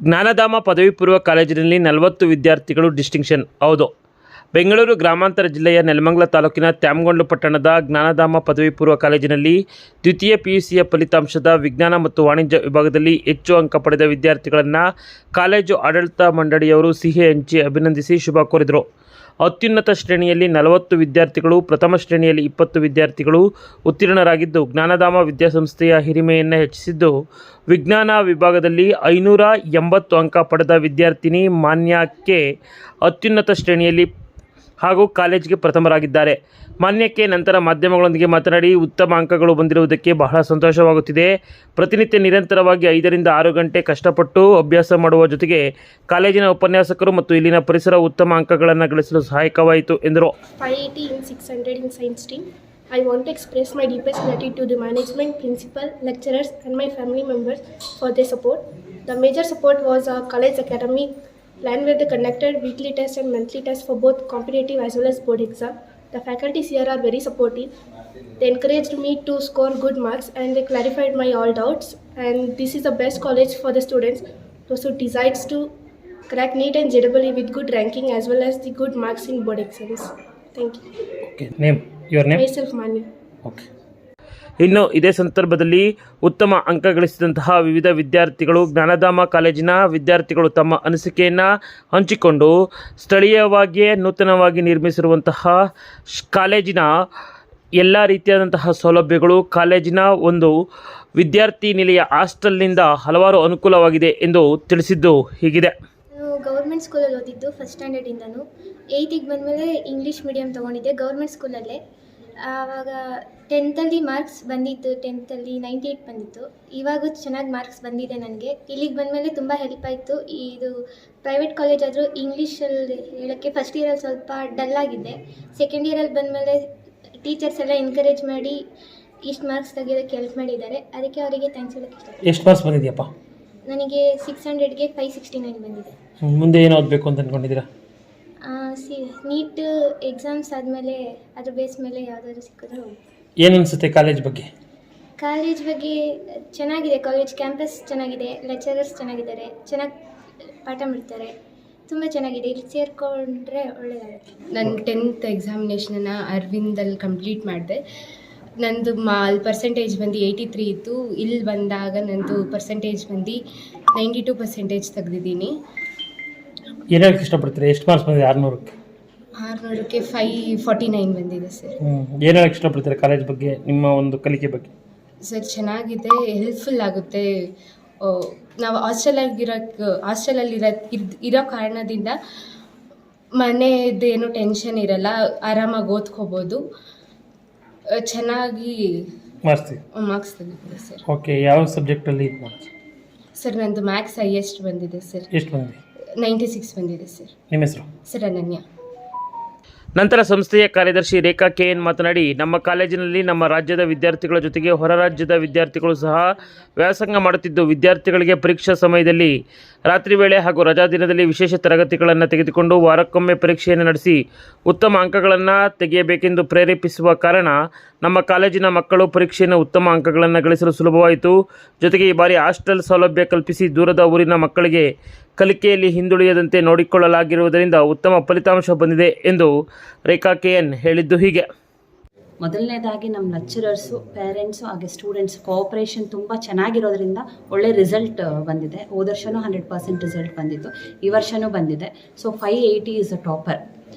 ಜ್ಞಾನಧಾಮ ಪದವಿ ಪೂರ್ವ ಕಾಲೇಜಿನಲ್ಲಿ 40 ವಿದ್ಯಾರ್ಥಿಗಳು ಡಿಸ್ಟಿಂಕ್ಷನ್. ಹೌದು, ಬೆಂಗಳೂರು ಗ್ರಾಮಾಂತರ ಜಿಲ್ಲೆಯ ನೆಲಮಂಗಲ ತಾಲೂಕಿನ ತ್ಯಾಮಗೊಂಡ್ಲು ಪಟ್ಟಣದ ಜ್ಞಾನಧಾಮ ಪದವಿ ಪೂರ್ವ ಕಾಲೇಜಿನಲ್ಲಿ ದ್ವಿತೀಯ PUCಯ ಫಲಿತಾಂಶದ ವಿಜ್ಞಾನ ಮತ್ತು ವಾಣಿಜ್ಯ ವಿಭಾಗದಲ್ಲಿ ಹೆಚ್ಚು ಅಂಕ ಪಡೆದ ವಿದ್ಯಾರ್ಥಿಗಳನ್ನು ಕಾಲೇಜು ಆಡಳಿತ ಮಂಡಳಿಯವರು ಸಿಹಿ ಹಂಚಿ ಅಭಿನಂದಿಸಿ ಶುಭ ಕೋರಿದರು. ಅತ್ಯುನ್ನತ ಶ್ರೇಣಿಯಲ್ಲಿ 40 ವಿದ್ಯಾರ್ಥಿಗಳು, ಪ್ರಥಮ ಶ್ರೇಣಿಯಲ್ಲಿ 20 ವಿದ್ಯಾರ್ಥಿಗಳು ಉತ್ತೀರ್ಣರಾಗಿದ್ದು, ಜ್ಞಾನಧಾಮ ವಿದ್ಯಾಸಂಸ್ಥೆಯ ಹಿರಿಮೆಯನ್ನು ಹೆಚ್ಚಿಸಿದ್ದು. ವಿಜ್ಞಾನ ವಿಭಾಗದಲ್ಲಿ 580 ಅಂಕ ಪಡೆದ ವಿದ್ಯಾರ್ಥಿನಿ ಮಾನ್ಯಕ್ಕೆ ಅತ್ಯುನ್ನತ ಶ್ರೇಣಿಯಲ್ಲಿ ಹಾಗೂ ಕಾಲೇಜಿಗೆ ಪ್ರಥಮರಾಗಿದ್ದಾರೆ. ಮಾನ್ಯಕ್ಕೆ ನಂತರ ಮಾಧ್ಯಮಗಳೊಂದಿಗೆ ಮಾತನಾಡಿ, ಉತ್ತಮ ಅಂಕಗಳು ಬಂದಿರುವುದಕ್ಕೆ ಬಹಳ ಸಂತೋಷವಾಗುತ್ತಿದೆ. ಪ್ರತಿನಿತ್ಯ ನಿರಂತರವಾಗಿ 5 ರಿಂದ 6 ಗಂಟೆ ಕಷ್ಟಪಟ್ಟು ಅಭ್ಯಾಸ ಮಾಡುವ ಜೊತೆಗೆ ಕಾಲೇಜಿನ ಉಪನ್ಯಾಸಕರು ಮತ್ತು ಇಲ್ಲಿನ ಪರಿಸರ ಉತ್ತಮ ಅಂಕಗಳನ್ನು ಗಳಿಸಲು ಸಹಾಯಕವಾಯಿತು ಎಂದರು. 580 in 600 in science stream. I want to express my deepest gratitude to the management, principal, lecturers and my family members for their support. The major support was our college academic plan where they conducted weekly tests and monthly tests for both competitive as well as board exam. The faculties here are very supportive. They encouraged me to score good marks and they clarified my all doubts, and this is the best college for the students who decides to crack NEET and JEE with good ranking as well as the good marks in board exams. Thank you. Okay, name, your name? Myself Mani. Okay. ಇನ್ನು ಇದೇ ಸಂದರ್ಭದಲ್ಲಿ ಉತ್ತಮ ಅಂಕ ಗಳಿಸಿದಂತಹ ವಿವಿಧ ವಿದ್ಯಾರ್ಥಿಗಳು, ಜ್ಞಾನಧಾಮ ಕಾಲೇಜಿನ ವಿದ್ಯಾರ್ಥಿಗಳು ತಮ್ಮ ಅನಿಸಿಕೆಯನ್ನು ಹಂಚಿಕೊಂಡು ಸ್ಥಳೀಯವಾಗಿಯೇ ನೂತನವಾಗಿ ನಿರ್ಮಿಸಿರುವಂತಹ ಕಾಲೇಜಿನ ಎಲ್ಲ ರೀತಿಯಾದಂತಹ ಸೌಲಭ್ಯಗಳು, ಕಾಲೇಜಿನ ಒಂದು ವಿದ್ಯಾರ್ಥಿ ನಿಲಯ ಹಾಸ್ಟೆಲ್ನಿಂದ ಹಲವಾರು ಅನುಕೂಲವಾಗಿದೆ ಎಂದು ತಿಳಿಸಿದ್ದು ಹೀಗಿದೆ. ನಾನು ಗೌರ್ಮೆಂಟ್ ಸ್ಕೂಲಲ್ಲಿ ಓದಿದ್ದು ಫಸ್ಟ್ ಸ್ಟ್ಯಾಂಡರ್ಡಿಂದನೂ 8ಗೆ ಬಂದಮೇಲೆ ಇಂಗ್ಲೀಷ್ ಮೀಡಿಯಮ್ ತೊಗೊಂಡಿದ್ದೆ ಗೌರ್ಮೆಂಟ್ ಸ್ಕೂಲಲ್ಲೇ. ಆವಾಗ 10th ಮಾರ್ಕ್ಸ್ ಬಂದಿತ್ತು, 10th 98 ಬಂದಿತ್ತು. ಇವಾಗ ಚೆನ್ನಾಗಿ ಮಾರ್ಕ್ಸ್ ಬಂದಿದೆ ನನಗೆ. ಇಲ್ಲಿಗೆ ಬಂದಮೇಲೆ ತುಂಬ ಹೆಲ್ಪ್ ಆಯಿತು. ಇದು ಪ್ರೈವೇಟ್ ಕಾಲೇಜ್ ಆದರೂ ಇಂಗ್ಲೀಷಲ್ಲಿ ಹೇಳೋಕ್ಕೆ ಫಸ್ಟ್ ಇಯರಲ್ಲಿ ಸ್ವಲ್ಪ ಡಲ್ ಆಗಿದ್ದೆ. ಸೆಕೆಂಡ್ ಇಯರಲ್ಲಿ ಬಂದಮೇಲೆ ಟೀಚರ್ಸ್ ಎಲ್ಲ ಎನ್ಕರೇಜ್ ಮಾಡಿ ಇಷ್ಟು ಮಾರ್ಕ್ಸ್ ತೆಗೆಯೋದಕ್ಕೆ ಹೆಲ್ಪ್ ಮಾಡಿದ್ದಾರೆ. ಅದಕ್ಕೆ ಅವರಿಗೆ ಥ್ಯಾಂಕ್ಸ್ ಹೇಳೋಕ್ಕೆ ಇಷ್ಟ. ಎಷ್ಟು ಮಾರ್ಕ್ಸ್ ಬಂದಿದೆಯಪ್ಪ? ನನಗೆ 600ಗೆ 569 ಬಂದಿದೆ. ಮುಂದೆ ಏನು ಓದಬೇಕು ಅಂತ ಅಂದ್ಕೊಂಡಿದ್ದೀರಾ? ನೀಟ್ ಎಕ್ಸಾಮ್ಸ್ ಆದಮೇಲೆ ಅದ್ರ ಬೇಸ್ ಮೇಲೆ ಯಾವುದಾದ್ರು ಸಿಕ್ಕಿದ್ರೆ ಏನು ಅನಿಸುತ್ತೆ ಕಾಲೇಜ್ ಬಗ್ಗೆ? ಕಾಲೇಜ್ ಬಗ್ಗೆ ಚೆನ್ನಾಗಿದೆ. ಕಾಲೇಜ್ ಕ್ಯಾಂಪಸ್ ಚೆನ್ನಾಗಿದೆ, ಲೆಕ್ಚರರ್ಸ್ ಚೆನ್ನಾಗಿದ್ದಾರೆ, ಚೆನ್ನಾಗಿ ಪಾಠ ಮಾಡ್ತಾರೆ, ತುಂಬ ಚೆನ್ನಾಗಿದೆ. ಇಲ್ಲಿ ಸೇರಿಕೊಂಡ್ರೆ ಒಳ್ಳೆಯದಾಗುತ್ತೆ. ನಾನು 10th ಎಕ್ಸಾಮಿನೇಷನನ್ನು ಅರವಿಂದಲ್ಲಿ ಕಂಪ್ಲೀಟ್ ಮಾಡಿದೆ. ನಂದು ಪರ್ಸೆಂಟೇಜ್ ಬಂದು 83 ಇತ್ತು. ಇಲ್ಲಿ ಬಂದಾಗ ನಂದು ಪರ್ಸೆಂಟೇಜ್ ಬಂದು 92% ತೆಗೆದಿದ್ದೀನಿ. ಏನು ಹೇಳಕ್ಕೆ ಇಷ್ಟಪಡ್ತೀರಿ? ಎಷ್ಟು ಮಾರ್ಕ್ಸ್ ಬಂದಿದೆ? 600ಕ್ಕೆ 549 ಬಂದಿದೆ ಸರ್. ಏನು ಹೇಳಕ್ಕೆ ಇಷ್ಟಪಡ್ತೀರಾ ಕಾಲೇಜ್ ಬಗ್ಗೆ, ನಿಮ್ಮ ಒಂದು ಕಲಿಕೆ ಬಗ್ಗೆ? ಸರ್ ಚೆನ್ನಾಗಿದೆ, ಹೆಲ್ಪ್ಫುಲ್ ಆಗುತ್ತೆ. ನಾವು ಹಾಸ್ಟೆಲಲ್ಲಿ ಇರೋ ಕಾರಣದಿಂದ ಮನೆಯದ್ದೇನು ಟೆನ್ಷನ್ ಇರಲ್ಲ, ಆರಾಮಾಗಿ ಓದ್ಕೋಬೋದು, ಚೆನ್ನಾಗಿ ಮಾರ್ಕ್ಸ್ ತೆಗಿಬೋದು ಸರ್. ಓಕೆ, ಯಾವ ಸಬ್ಜೆಕ್ಟಲ್ಲಿ? ಸರ್ ನಂದು ಮ್ಯಾಥ್ಸ್ ಹೈಯೆಸ್ಟ್ ಬಂದಿದೆ ಸರ್. ಎಷ್ಟು ಬಂದಿದೆ? 96 ಬಂದಿದೆ ಸರ್. ನಿಮ್ಮ ಹೆಸರು? ಸರ್ ಅನನ್ಯ. ನಂತರ ಸಂಸ್ಥೆಯ ಕಾರ್ಯದರ್ಶಿ ರೇಖಾ KN ಮಾತನಾಡಿ, ನಮ್ಮ ಕಾಲೇಜಿನಲ್ಲಿ ನಮ್ಮ ರಾಜ್ಯದ ವಿದ್ಯಾರ್ಥಿಗಳ ಜೊತೆಗೆ ಹೊರ ರಾಜ್ಯದ ವಿದ್ಯಾರ್ಥಿಗಳು ಸಹ ವ್ಯಾಸಂಗ ಮಾಡುತ್ತಿದ್ದು, ವಿದ್ಯಾರ್ಥಿಗಳಿಗೆ ಪರೀಕ್ಷಾ ಸಮಯದಲ್ಲಿ ರಾತ್ರಿ ವೇಳೆ ಹಾಗೂ ರಜಾ ದಿನದಲ್ಲಿ ವಿಶೇಷ ತರಗತಿಗಳನ್ನು ತೆಗೆದುಕೊಂಡು ವಾರಕ್ಕೊಮ್ಮೆ ಪರೀಕ್ಷೆಯನ್ನು ನಡೆಸಿ ಉತ್ತಮ ಅಂಕಗಳನ್ನು ತೆಗೆಯಬೇಕೆಂದು ಪ್ರೇರೇಪಿಸುವ ಕಾರಣ ನಮ್ಮ ಕಾಲೇಜಿನ ಮಕ್ಕಳು ಪರೀಕ್ಷೆಯನ್ನು ಉತ್ತಮ ಅಂಕಗಳನ್ನು ಗಳಿಸಲು ಸುಲಭವಾಯಿತು. ಜೊತೆಗೆ ಈ ಬಾರಿ ಹಾಸ್ಟೆಲ್ ಸೌಲಭ್ಯ ಕಲ್ಪಿಸಿ ದೂರದ ಊರಿನ ಮಕ್ಕಳಿಗೆ ಕಲಿಕೆಯಲ್ಲಿ ಹಿಂದುಳಿಯದಂತೆ ನೋಡಿಕೊಳ್ಳಲಾಗಿರುವುದರಿಂದ ಉತ್ತಮ ಫಲಿತಾಂಶ ಬಂದಿದೆ ಎಂದು ರೇಖಾ KN ಹೇಳಿದ್ದು ಹೀಗೆ. ಮೊದಲನೇದಾಗಿ ನಮ್ಮ ಲೆಕ್ಚರರ್ಸು, ಪೇರೆಂಟ್ಸು ಹಾಗೆ ಸ್ಟೂಡೆಂಟ್ಸ್ ಕೋಆಪ್ರೇಷನ್ ತುಂಬ ಚೆನ್ನಾಗಿರೋದ್ರಿಂದ ಒಳ್ಳೆ ರಿಸಲ್ಟ್ ಬಂದಿದೆ. ಹೋದ ವರ್ಷವೂ 100% ರಿಸಲ್ಟ್ ಬಂದಿತ್ತು, ಈ ವರ್ಷವೂ ಬಂದಿದೆ. So 580 is a topper.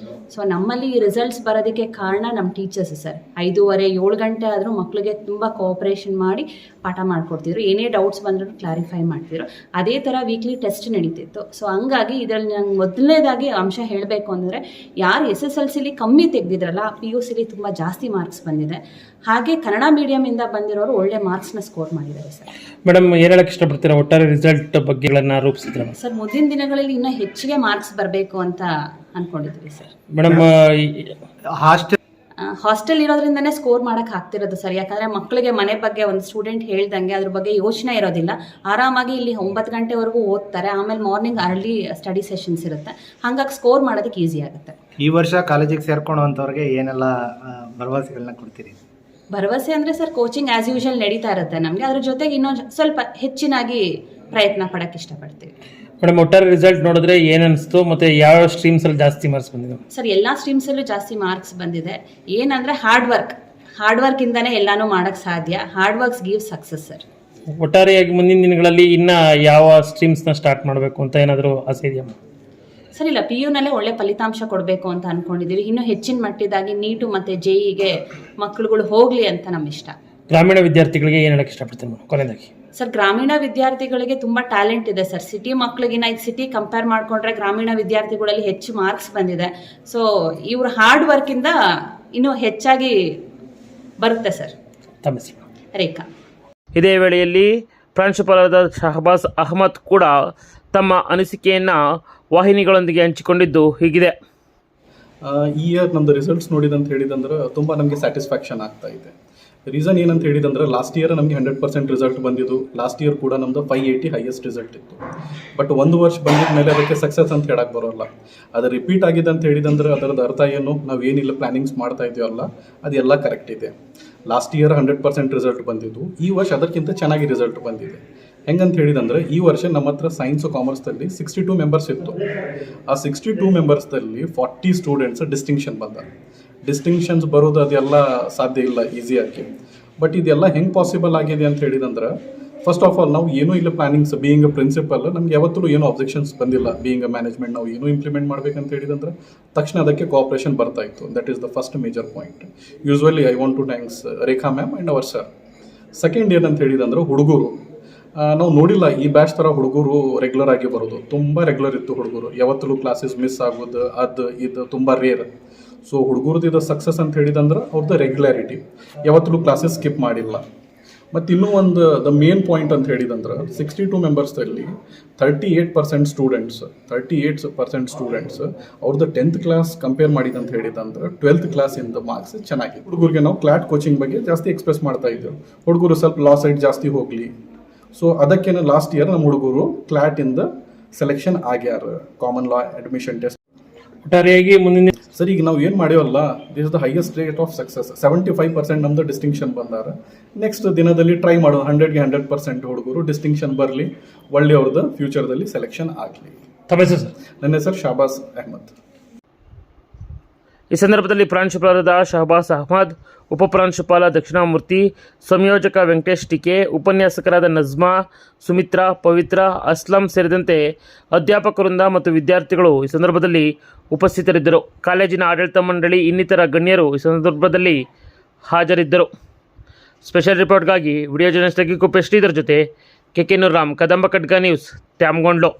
So ನಮ್ಮಲ್ಲಿ ರಿಸಲ್ಟ್ಸ್ ಬರೋದಕ್ಕೆ ಕಾರಣ ನಮ್ಮ ಟೀಚರ್ಸ್ ಸರ್. 5:30 7 ಗಂಟೆ ಆದರೂ ಮಕ್ಕಳಿಗೆ ತುಂಬ ಕೋಆಪ್ರೇಷನ್ ಮಾಡಿ ಪಾಠ ಮಾಡಿಕೊಡ್ತಿದ್ರು. ಏನೇ ಡೌಟ್ಸ್ ಬಂದರೂ ಕ್ಲಾರಿಫೈ ಮಾಡ್ತಿದ್ರು. ಅದೇ ಥರ ವೀಕ್ಲಿ ಟೆಸ್ಟ್ ನಡೀತಿತ್ತು. ಸೊ ಹಂಗಾಗಿ ಇದರಲ್ಲಿ ನಂಗೆ ಮೊದಲನೇದಾಗಿ ಅಂಶ ಹೇಳಬೇಕು ಅಂದರೆ, ಯಾರು SSLCಲಿ ಕಮ್ಮಿ ತೆಗೆದಿದ್ರಲ್ಲ, PUCಲಿ ತುಂಬ ಜಾಸ್ತಿ ಮಾರ್ಕ್ಸ್ ಬಂದಿದೆ. ಹಾಗೆ ಕನ್ನಡ ಮೀಡಿಯಮಿಂದ ಬಂದಿರೋರು ಒಳ್ಳೆ ಮಾರ್ಕ್ಸ್ನ ಸ್ಕೋರ್ ಮಾಡಿದ್ದಾರೆ ಸರ್. ಮೇಡಮ್, ಏನು ಹೇಳಕ್ಕೆ ಇಷ್ಟಪಡ್ತೀರಾ ಒಟ್ಟಾರೆ ರಿಸಲ್ಟ್ ಬಗ್ಗೆಗಳನ್ನು ರೂಪಿಸಿದ್ರೆ? ಸರ್ ಮುಂದಿನ ದಿನಗಳಲ್ಲಿ ಇನ್ನೂ ಹೆಚ್ಚಿಗೆ ಮಾರ್ಕ್ಸ್ ಬರಬೇಕು ಅಂತ ಅಂದ್ಕೊಂಡಿದ್ವಿ ಸರ್. ಮೇಡಮ್, ಹಾಸ್ಟೆಲ್ ಇರೋದ್ರಿಂದನೇ ಸ್ಕೋರ್ ಮಾಡೋಕ್ಕೆ ಆಗ್ತಿರೋದು ಸರ್. ಯಾಕಂದರೆ ಮಕ್ಕಳಿಗೆ ಮನೆ ಬಗ್ಗೆ ಒಂದು ಸ್ಟೂಡೆಂಟ್ ಹೇಳ್ದಂಗೆ ಅದ್ರ ಬಗ್ಗೆ ಯೋಚನೆ ಇರೋದಿಲ್ಲ. ಆರಾಮಾಗಿ ಇಲ್ಲಿ 9 ಗಂಟೆವರೆಗೂ ಓದ್ತಾರೆ. ಆಮೇಲೆ ಮಾರ್ನಿಂಗ್ ಅರ್ಲಿ ಸ್ಟಡಿ ಸೆಷನ್ಸ್ ಇರುತ್ತೆ. ಹಾಗಾಗಿ ಸ್ಕೋರ್ ಮಾಡೋದಕ್ಕೆ ಈಸಿ ಆಗುತ್ತೆ. ಈ ವರ್ಷ ಕಾಲೇಜಿಗೆ ಸೇರ್ಕೊಳ್ಳುವಂಥವ್ರಿಗೆ ಏನೆಲ್ಲ ಭರವಸೆಗಳನ್ನ ಕೊಡ್ತೀರಿ? ಭರವಸೆ ಅಂದರೆ ಸರ್, ಕೋಚಿಂಗ್ ಆ್ಯಸ್ ಯೂಶುವಲ್ ನಡೀತಾ ಇರುತ್ತೆ ನಮಗೆ. ಅದ್ರ ಜೊತೆಗೆ ಇನ್ನೊಂದು ಸ್ವಲ್ಪ ಹೆಚ್ಚಿನಾಗಿ ಪ್ರಯತ್ನ ಪಡೋಕ್ಕೆ ಇಷ್ಟಪಡ್ತೀವಿ. ಮೇಡಮ್, ಒಟ್ಟಾರೆ ರಿಸಲ್ಟ್ ನೋಡಿದ್ರೆ ಏನು ಅನಿಸ್ತು ಮತ್ತು ಯಾವ ಸ್ಟ್ರೀಮ್ಸಲ್ಲಿ ಜಾಸ್ತಿ ಮಾರ್ಕ್ಸ್ ಬಂದಿದೆ? ಸರ್, ಎಲ್ಲ ಸ್ಟ್ರೀಮ್ಸಲ್ಲೂ ಜಾಸ್ತಿ ಮಾರ್ಕ್ಸ್ ಬಂದಿದೆ. ಏನಂದರೆ ಹಾರ್ಡ್ ವರ್ಕಿಂದನೇ ಎಲ್ಲನೂ ಮಾಡೋಕ್ಕೆ ಸಾಧ್ಯ. Hard works give success sir. ಒಟ್ಟಾರೆಯಾಗಿ ಮುಂದಿನ ದಿನಗಳಲ್ಲಿ ಇನ್ನು ಯಾವ ಸ್ಟ್ರೀಮ್ಸ್ನ ಸ್ಟಾರ್ಟ್ ಮಾಡಬೇಕು ಅಂತ ಏನಾದರೂ ಆಸೆ ಇದೆಯಾ? ಸರ್, ಇಲ್ಲ, PUನಲ್ಲೇ ಒಳ್ಳೆ ಫಲಿತಾಂಶ ಕೊಡಬೇಕು ಅಂತ ಅಂದ್ಕೊಂಡಿದ್ದೀವಿ. ಇನ್ನೂ ಹೆಚ್ಚಿನ ಮಟ್ಟಿದಾಗಿ ನೀಟು ಮತ್ತು JEಗೆ ಮಕ್ಕಳುಗಳು ಹೋಗಲಿ ಅಂತ ನಮ್ಮ ಇಷ್ಟ. ಗ್ರಾಮೀಣ ವಿದ್ಯಾರ್ಥಿಗಳಿಗೆ ಏನು ಹೇಳಕ್ಕೆ ಇಷ್ಟಪಡ್ತೀನಿ ಕೊನೆಯದಾಗಿ? ಸರ್, ಗ್ರಾಮೀಣ ವಿದ್ಯಾರ್ಥಿಗಳಿಗೆ ತುಂಬ ಟ್ಯಾಲೆಂಟ್ ಇದೆ ಸರ್. ಸಿಟಿ ಮಕ್ಕಳಿಗಿನ ಈಗ ಸಿಟಿ ಕಂಪೇರ್ ಮಾಡಿಕೊಂಡ್ರೆ ಗ್ರಾಮೀಣ ವಿದ್ಯಾರ್ಥಿಗಳಲ್ಲಿ ಹೆಚ್ಚು ಮಾರ್ಕ್ಸ್ ಬಂದಿದೆ. ಸೊ ಇವ್ರ ಹಾರ್ಡ್ ವರ್ಕಿಂದ ಇನ್ನೂ ಹೆಚ್ಚಾಗಿ ಬರುತ್ತೆ ಸರ್. ತಮ್ಮ ಹೆಸರು? ರೇಖಾ. ಇದೇ ವೇಳೆಯಲ್ಲಿ ಪ್ರಾಂಶುಪಾಲರಾದ ಶಹಬಾಸ್ ಅಹಮದ್ ಕೂಡ ತಮ್ಮ ಅನಿಸಿಕೆಯನ್ನು ವಾಹಿನಿಗಳೊಂದಿಗೆ ಹಂಚಿಕೊಂಡಿದ್ದು ಹೀಗಿದೆ. ಈ ಇಯರ್ ನಮ್ಮದು ರಿಸಲ್ಟ್ಸ್ ನೋಡಿದಂತ ಹೇಳಿದಂದ್ರೆ ತುಂಬ ನಮಗೆ ಸ್ಯಾಟಿಸ್ಫ್ಯಾಕ್ಷನ್ ಆಗ್ತಾ ಇದೆ. ರೀಸನ್ ಏನಂತ ಹೇಳಿದಂದ್ರೆ ಲಾಸ್ಟ್ ಇಯರ್ ನಮಗೆ 100% ರಿಸಲ್ಟ್ ಬಂದಿದ್ದು. ಲಾಸ್ಟ್ ಇಯರ್ ಕೂಡ ನಮ್ಮದು 580 ಹೈಯೆಸ್ಟ್ ರಿಸಲ್ಟ್ ಇತ್ತು. ಬಟ್ ಒಂದು ವರ್ಷ ಬಂದಿದ ಮೇಲೆ ಅದಕ್ಕೆ ಸಕ್ಸಸ್ ಅಂತ ಹೇಳಕ್ಕೆ ಬರೋಲ್ಲ. ಅದು ರಿಪೀಟ್ ಆಗಿದೆ ಅಂತ ಹೇಳಿದಂದ್ರೆ ಅದರದ್ದು ಅರ್ಥ ಏನು, ನಾವು ಏನಿಲ್ಲ ಪ್ಲ್ಯಾನಿಂಗ್ಸ್ ಮಾಡ್ತಾ ಇದೆಯಲ್ಲ ಅದೆಲ್ಲ ಕರೆಕ್ಟ್ ಇದೆ. ಲಾಸ್ಟ್ ಇಯರ್ 100% ರಿಸಲ್ಟ್ ಬಂದಿದ್ದು. ಈ ವರ್ಷ ಅದಕ್ಕಿಂತ ಚೆನ್ನಾಗಿ ರಿಸಲ್ಟ್ ಬಂದಿದೆ. ಹೆಂಗಂತ ಹೇಳಿದಂದ್ರೆ ಈ ವರ್ಷ ನಮ್ಮ ಹತ್ರ ಸೈನ್ಸು ಕಾಮರ್ಸ್ದಲ್ಲಿ 62 ಮೆಂಬರ್ಸ್ ಇತ್ತು. ಆ 62 ಮೆಂಬರ್ಸ್ದಲ್ಲಿ 40 ಸ್ಟೂಡೆಂಟ್ಸ್ ಡಿಸ್ಟಿಂಕ್ಷನ್ ಬಂದ. ಡಿಸ್ಟಿಂಕ್ಷನ್ಸ್ ಬರೋದು ಅದೆಲ್ಲ ಸಾಧ್ಯ ಇಲ್ಲ ಈಸಿಯಾಗಿ. ಬಟ್ ಇದೆಲ್ಲ ಹೆಂಗೆ ಪಾಸಿಬಲ್ ಆಗಿದೆ ಅಂತ ಹೇಳಿದಂದ್ರೆ, ಫಸ್ಟ್ ಆಫ್ ಆಲ್ ನಾವು ಏನೂ ಇಲ್ಲ ಪ್ಲಾನಿಂಗ್ಸ್. ಬೀಯಿಂಗ್ ಅ ಪ್ರಿನ್ಸಿಪಲ್ ನಮ್ಗೆ ಯಾವತ್ತೂ ಏನೂ ಅಬ್ಜೆಕ್ಷನ್ಸ್ ಬಂದಿಲ್ಲ. ಬೀಯಿಂಗ್ ಅ ಮ್ಯಾನೇಜ್ಮೆಂಟ್ ನಾವು ಏನೂ ಇಂಪ್ಲಿಮೆಂಟ್ ಮಾಡಬೇಕಂತ ಹೇಳಿದಂದ್ರೆ ತಕ್ಷಣ ಅದಕ್ಕೆ ಕೋಆಪ್ರೇಷನ್ ಬರ್ತಾ ಇತ್ತು. That is the first major point. Usually I want to thanks Rekha ma'am and our sir. Second ಏನಂತ ಹೇಳಿದಂದ್ರೆ ಹುಡುಗರು, ನಾವು ನೋಡಿಲ್ಲ ಈ ಬ್ಯಾಚ್ ಥರ ಹುಡುಗರು ರೆಗ್ಯುಲರ್ ಆಗಿ ಬರೋದು. ತುಂಬ ರೆಗ್ಯುಲರ್ ಇತ್ತು ಹುಡುಗರು. ಯಾವತ್ತೂ ಕ್ಲಾಸಸ್ ಮಿಸ್ ಆಗೋದು ಅದು ಇದು ತುಂಬ ರೇರ್. ಸೊ ಹುಡುಗರದ್ದು ಇದು ಸಕ್ಸಸ್ ಅಂತ ಹೇಳಿದಂದ್ರೆ ಅವ್ರದ್ದು ರೆಗ್ಯುಲಾರಿಟಿ. ಯಾವತ್ತೂ ಕ್ಲಾಸಸ್ ಸ್ಕಿಪ್ ಮಾಡಿಲ್ಲ. ಮತ್ತು ಇನ್ನೂ ಒಂದು ದ ಮೇನ್ ಪಾಯಿಂಟ್ ಅಂತ ಹೇಳಿದಂದ್ರೆ 62 ಮೆಂಬರ್ಸ್ದಲ್ಲಿ 38% ಸ್ಟೂಡೆಂಟ್ಸ್ ಅವ್ರದ್ದು 10th ಕ್ಲಾಸ್ ಕಂಪೇರ್ ಮಾಡಿದಂತ ಹೇಳಿದಂದ್ರೆ 12th ಕ್ಲಾಸಿಂದ ಮಾರ್ಕ್ಸ್ ಚೆನ್ನಾಗಿ. ಹುಡುಗರಿಗೆ ನಾವು ಕ್ಲಾಟ್ ಕೋಚಿಂಗ್ ಬಗ್ಗೆ ಜಾಸ್ತಿ ಎಕ್ಸ್ಪ್ರೆಸ್ ಮಾಡ್ತಾ ಇದ್ದೇವೆ. ಹುಡುಗರು ಸ್ವಲ್ಪ ಲಾ ಸೈಡ್ ಜಾಸ್ತಿ ಹೋಗಲಿ. ಸೊ ಅದಕ್ಕೇನು ಲಾಸ್ಟ್ ಇಯರ್ ನಮ್ಮ ಹುಡುಗರು ಕ್ಲಾಟಿಂದ ಸೆಲೆಕ್ಷನ್ ಆಗ್ಯಾರ, ಕಾಮನ್ ಲಾ ಅಡ್ಮಿಷನ್ ಟೆಸ್ಟ್. ಒಟ್ಟಾರೆಯಾಗಿ ಮುಂದಿನ ಸರ್, ಈಗ ನಾವು ಏನು ಮಾಡ್ಯವಲ್ಲ, this is the highest rate of success. 75% ನಮ್ಮದು ಡಿಸ್ಟಿಂಕ್ಷನ್ ಬಂದಾರ. ನೆಕ್ಸ್ಟ್ ದಿನದಲ್ಲಿ ಟ್ರೈ ಮಾಡೋದು 100ಗೆ 100% ಹುಡುಗರು ಡಿಸ್ಟಿಂಕ್ಷನ್ ಬರಲಿ, ಒಳ್ಳೆಯವ್ರದ್ದು ಫ್ಯೂಚರ್ದಲ್ಲಿ ಸೆಲೆಕ್ಷನ್ ಆಗಲಿ. ತಮ್ಮ ಹೆಸರು ಸರ್? ನನ್ನ ಹೆಸರು ಶಹಬಾಸ್ ಅಹಮದ್. ಈ ಸಂದರ್ಭದಲ್ಲಿ ಪ್ರಾಂಶುಪಾಲರಾದ ಶಹಬಾಸ್ ಅಹಮದ್, ಉಪಪ್ರಾಂಶುಪಾಲ ದಕ್ಷಿಣಾಮೂರ್ತಿ, ಸಂಯೋಜಕ ವೆಂಕಟೇಶ್ ಟಿಕೆ, ಉಪನ್ಯಾಸಕರಾದ ನಜ್ಮಾ, ಸುಮಿತ್ರಾ, ಪವಿತ್ರ, ಅಸ್ಲಂ ಸೇರಿದಂತೆ ಅಧ್ಯಾಪಕರಿಂದ ಮತ್ತು ವಿದ್ಯಾರ್ಥಿಗಳು ಈ ಸಂದರ್ಭದಲ್ಲಿ ಉಪಸ್ಥಿತರಿದ್ದರು. ಕಾಲೇಜಿನ ಆಡಳಿತ ಮಂಡಳಿ ಇನ್ನಿತರ ಗಣ್ಯರು ಈ ಸಂದರ್ಭದಲ್ಲಿ ಹಾಜರಿದ್ದರು. ಸ್ಪೆಷಲ್ ರಿಪೋರ್ಟ್ಗಾಗಿ ವಿಡಿಯೋ ಜರ್ನಲಿಸ್ಟ್ ಕುಪ್ಪೆ ಶ್ರೀಧರ್ ಜೊತೆ KK ನೂರ್ ರಾಮ್, ಕದಂಬ ಖಡ್ಗ ನ್ಯೂಸ್, ತ್ಯಾಮಗೊಂಡ್ಲು.